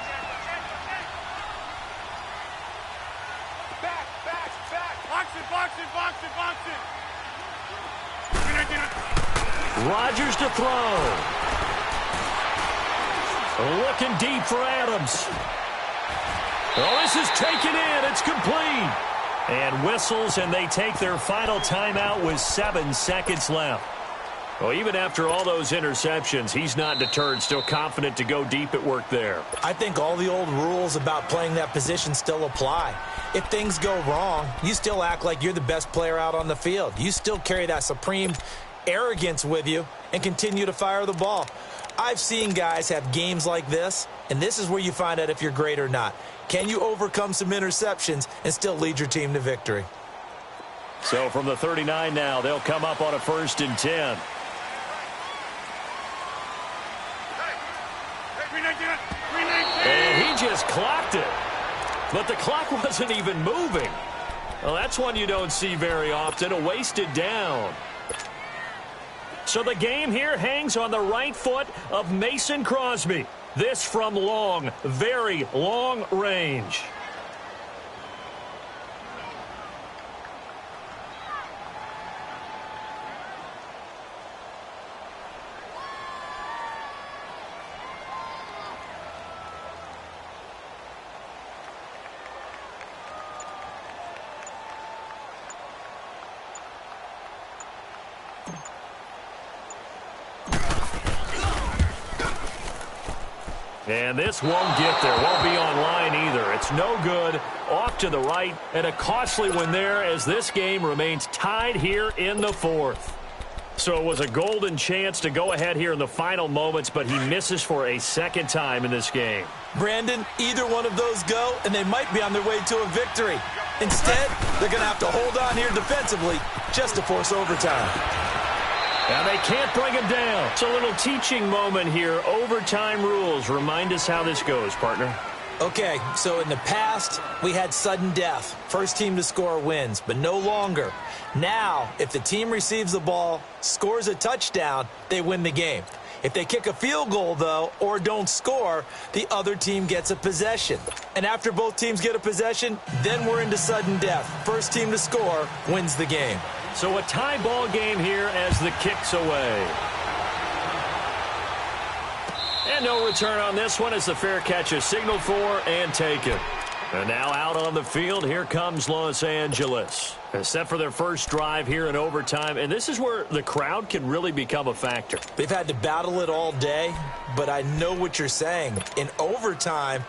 Box it. Rodgers to throw. Looking deep for Adams. Oh, this is taken in. It's complete. And whistles, and they take their final timeout with 7 seconds left. Well, even after all those interceptions, he's not deterred, still confident to go deep at work there. I think all the old rules about playing that position still apply. If things go wrong, you still act like you're the best player out on the field. You still carry that supreme arrogance with you and continue to fire the ball. I've seen guys have games like this, and this is where you find out if you're great or not. Can you overcome some interceptions and still lead your team to victory? So from the 39 now, they'll come up on a 1st and 10. And he just clocked it. But the clock wasn't even moving. Well, that's one you don't see very often, a wasted down. So the game here hangs on the right foot of Mason Crosby. This from long, very long range. And this won't get there. Won't be online either. It's no good. Off to the right. And a costly one there as this game remains tied here in the 4th. So it was a golden chance to go ahead here in the final moments, but he misses for a second time in this game. Brandon, either one of those go, and they might be on their way to a victory. Instead, they're going to have to hold on here defensively just to force overtime. Now they can't bring him down. It's a little teaching moment here. Overtime rules. Remind us how this goes, partner. Okay, so in the past, we had sudden death. First team to score wins, but no longer. Now, if the team receives the ball, scores a touchdown, they win the game. If they kick a field goal, though, or don't score, the other team gets a possession. And after both teams get a possession, then we're into sudden death. First team to score wins the game. So a tie ball game here as the kick's away. And no return on this one as the fair catch is signaled for and taken. And now out on the field, here comes Los Angeles. Set for their first drive here in overtime, and this is where the crowd can really become a factor. They've had to battle it all day, but I know what you're saying. In overtime,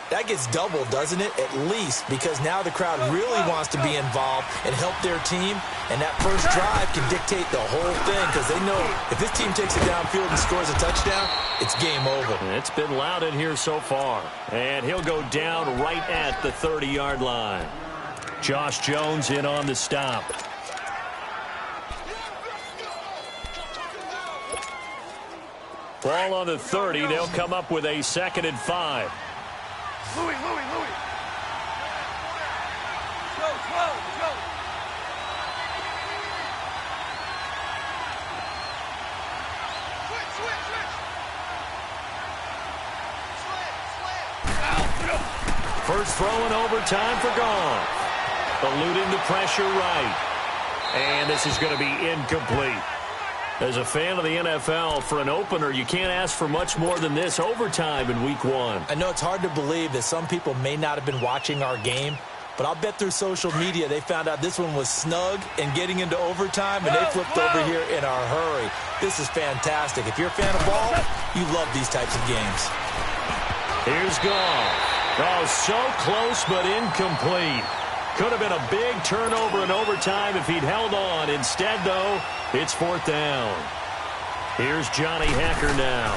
that gets doubled, doesn't it? At least, because now the crowd really wants to be involved and help their team, and that first drive can dictate the whole thing because they know if this team takes it downfield and scores a touchdown, it's game over. It's been loud in here so far, and he'll go down right at the 30-yard line. Josh Jones in on the stop. Ball on the 30. They'll come up with a 2nd and 5. Louis. Go. Switch. First throw in overtime for Goff. Eluding the pressure right. And this is going to be incomplete. As a fan of the NFL, for an opener, you can't ask for much more than this overtime in Week 1. I know it's hard to believe that some people may not have been watching our game, but I'll bet through social media they found out this one was snug and getting into overtime, and they flipped over here in a hurry. This is fantastic. If you're a fan of ball, you love these types of games. Here's Goff. Oh, so close but incomplete. Could have been a big turnover in overtime if he'd held on. Instead, though, it's 4th down. Here's Johnny Hecker now.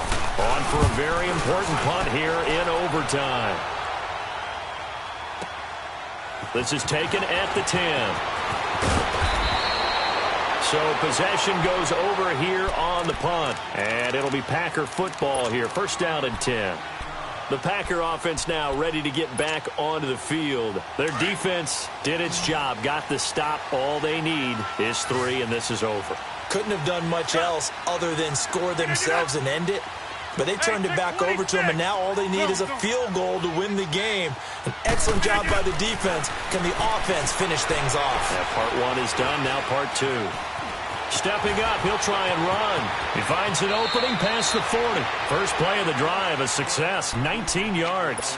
On for a very important punt here in overtime. This is taken at the 10. So possession goes over here on the punt. And it'll be Packer football here. 1st down and 10. The Packer offense now ready to get back onto the field. Their defense did its job, got the stop. All they need is 3, and this is over. couldn't have done much else other than score themselves and end it. But they turned it back over to him, and now all they need is a field goal to win the game. An excellent job by the defense. Can the offense finish things off? Yeah, part one is done, now part two. Stepping up, he'll try and run. He finds an opening past the 40. First play of the drive, a success, 19 yards.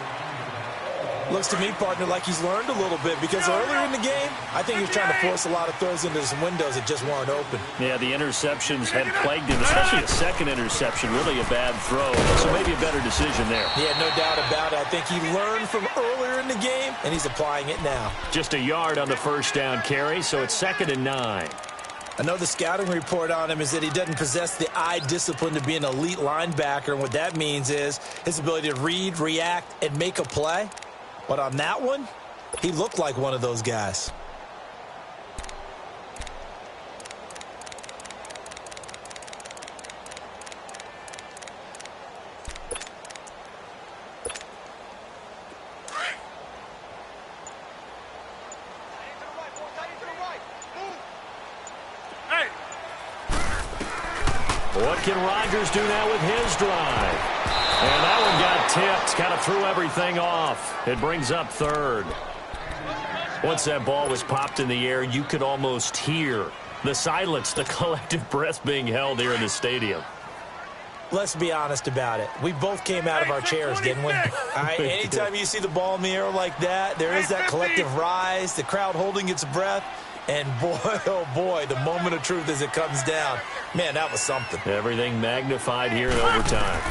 Looks to me, partner, like he's learned a little bit, because earlier in the game, I think he was trying to force a lot of throws into some windows that just weren't open. Yeah, the interceptions had plagued him, especially the second interception, really a bad throw. So maybe a better decision there. Yeah, no doubt about it. I think he learned from earlier in the game, and he's applying it now. Just a yard on the first down carry, so it's 2nd and 9. I know the scouting report on him is that he doesn't possess the eye discipline to be an elite linebacker, and what that means is his ability to read, react, and make a play. But on that one, he looked like one of those guys. What can Rodgers do now with his drive? And that one got tipped, kind of threw everything off. It brings up 3rd. Once that ball was popped in the air, you could almost hear the silence, the collective breath being held here in the stadium. Let's be honest about it. We both came out of our chairs, didn't we? All right, anytime you see the ball in the air like that, there is that collective rise, the crowd holding its breath. And boy, oh boy, the moment of truth as it comes down. Man, that was something. Everything magnified here in overtime.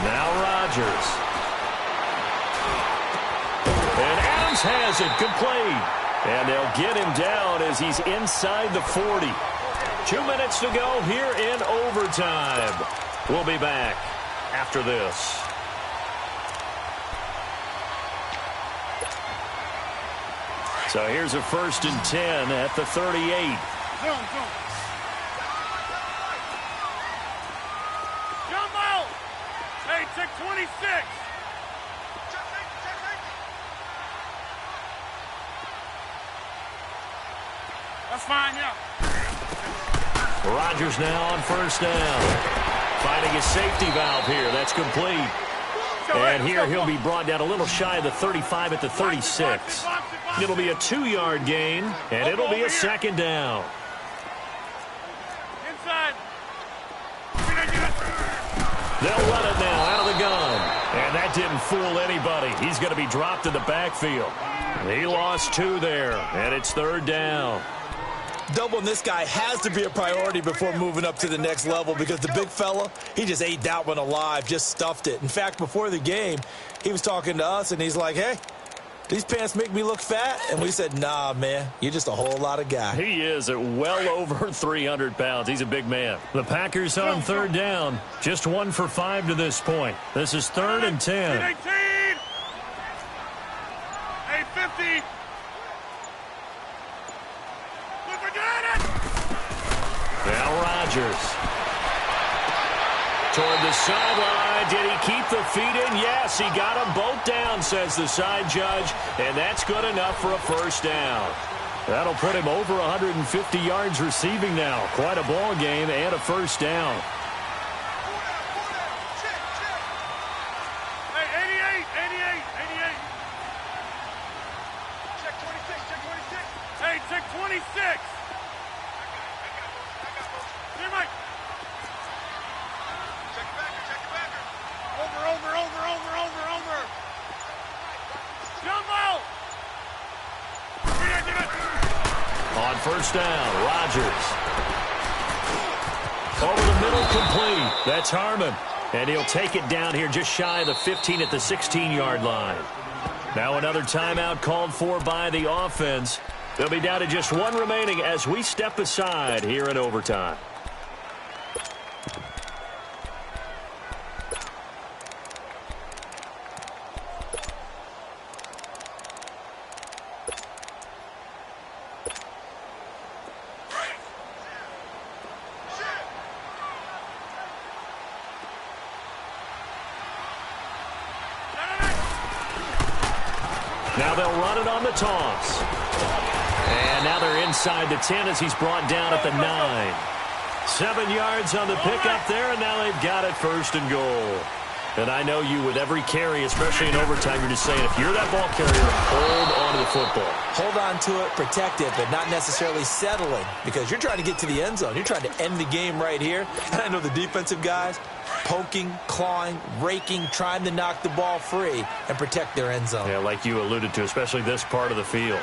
Now Rodgers. And Adams has it complete. And they'll get him down as he's inside the 40. 2 minutes to go here in overtime. We'll be back after this. So here's a 1st and 10 at the 38. Zoom. Jump out. Hey, check 26. That's fine, yeah. Rodgers now on 1st down. Finding a safety valve here. That's complete. And here he'll be brought down a little shy of the 35 at the 36. It'll be a 2-yard gain, and it'll be a 2nd down. Inside. They'll run it now out of the gun. And that didn't fool anybody. He's going to be dropped in the backfield. He lost 2 there, and it's 3rd down. Doubling this guy has to be a priority before moving up to the next level, because the big fella, he just ate that one alive, just stuffed it. In fact, before the game, he was talking to us, and he's like, hey, these pants make me look fat? And we said, nah, man, you're just a whole lot of guy. He is at well over 300 pounds. He's a big man. The Packers on 3rd down. Just 1 for 5 to this point. This is 3rd and 10. 18. Hey, 50. Now Rodgers. Toward the sideline. Did he keep the feet in? Yes, he got them both down, says the side judge. And that's good enough for a 1st down. That'll put him over 150 yards receiving now. Quite a ball game and a 1st down. Hey, 88. Check 26. Hey, check 26. Here, Mike. Check your backer. Over. Jump out. On 1st down, Rodgers. Over the middle, complete. That's Harmon. And he'll take it down here just shy of the 15 at the 16-yard line. Now another timeout called for by the offense. They'll be down to just 1 remaining as we step aside here in overtime. Now they'll run it on the toss. And now they're inside the 10 as he's brought down at the 9. 7 yards on the pickup there, and now they've got it first and goal. And I know you, with every carry, especially in overtime, you're just saying, if you're that ball carrier, hold on to the football. Hold on to it, protect it, but not necessarily settling, because you're trying to get to the end zone. You're trying to end the game right here. And I know the defensive guys, poking, clawing, raking, trying to knock the ball free and protect their end zone. Yeah, like you alluded to, especially this part of the field.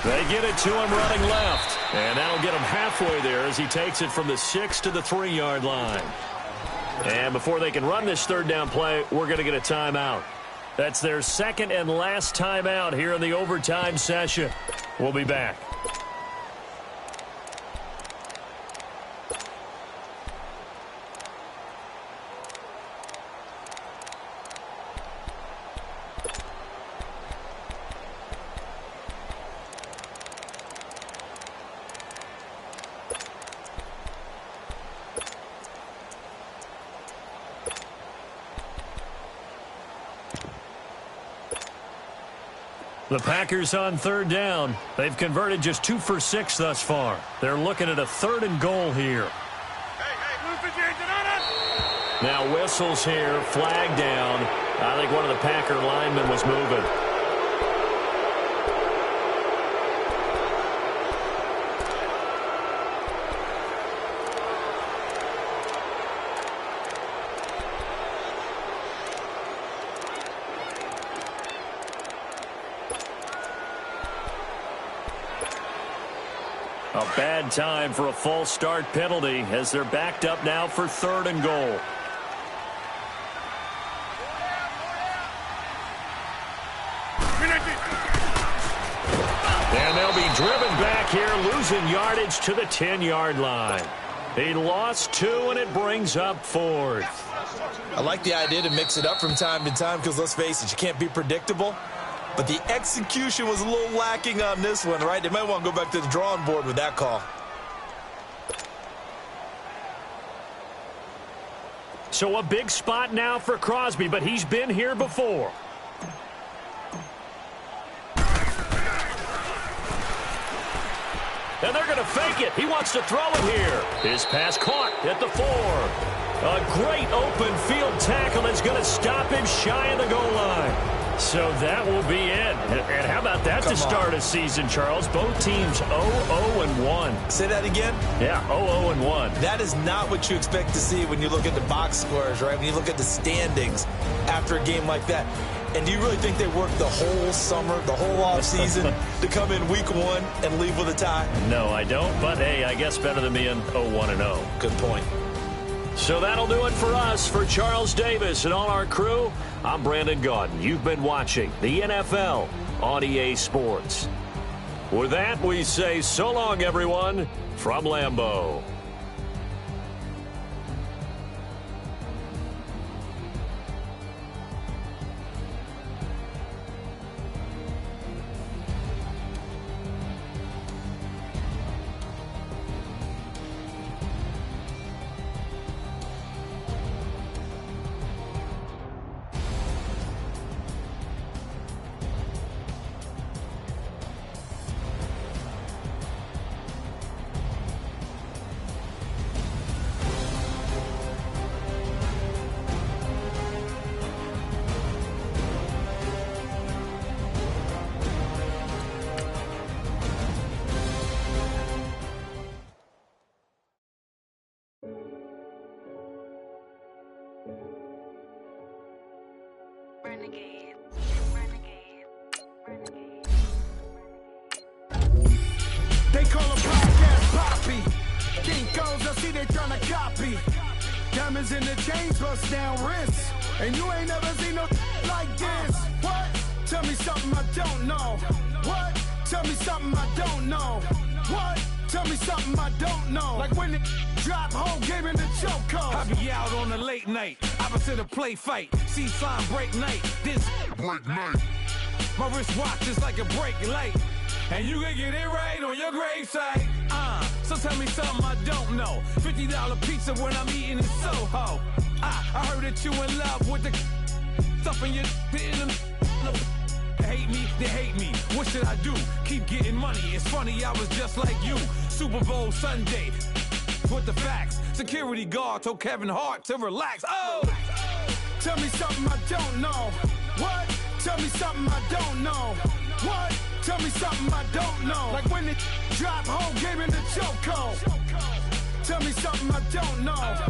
They get it to him running left. And that'll get him halfway there as he takes it from the 6 to the 3-yard line. And before they can run this third down play, we're going to get a timeout. That's their second and last timeout here in the overtime session. We'll be back. The Packers on third down. They've converted just 2 for 6 thus far. They're looking at a 3rd and goal here. Now whistles here, flag down. I think one of the Packer linemen was moving. A bad time for a false start penalty as they're backed up now for 3rd and goal. And they'll be driven back here, losing yardage to the 10-yard line. He lost 2, and it brings up 4th. I like the idea to mix it up from time to time because, let's face it, you can't be predictable. But the execution was a little lacking on this one, right? They might want to go back to the drawing board with that call. So a big spot now for Crosby, but he's been here before. And they're going to fake it. He wants to throw it here. His pass caught at the 4. A great open field tackle that's going to stop him shy of the goal line. So that will be it. And how about that to start a season, Charles? Both teams 0-0-1. Say that again? Yeah, 0-0-1. That is not what you expect to see when you look at the box scores, right? When you look at the standings after a game like that. And do you really think they worked the whole summer, the whole offseason to come in week 1 and leave with a tie? No, I don't. But, hey, I guess better than being 0-1-0. Good point. So that'll do it for us. For Charles Davis and all our crew, I'm Brandon Gaudin. You've been watching the NFL on EA Sports. With that, we say so long, everyone, from Lambeau. They call him podcast Poppy. King goes, I see they tryna copy. Diamonds in the chains, bust down wrists. And you ain't never seen no like this. What? Tell me something I don't know. What? Tell me something I don't know. What? Tell me something I don't know. Like when the drop whole game in the chokehold. I be out on a late night, opposite a play fight. See sign break night, this break night. My wristwatch is like a break light. And you can get it right on your gravesite. So tell me something I don't know. $50 pizza when I'm eating in Soho. I heard that you in love with the stuff in your hate me, they hate me. What should I do? Keep getting money. It's funny, I was just like you. Super Bowl Sunday. With the facts. Security guard told Kevin Hart to relax. Oh! Tell me something I don't know. What? Tell me something I don't know. What? Tell me something I don't know. Like when it drop home, game in the chokehold. Tell me something I don't know.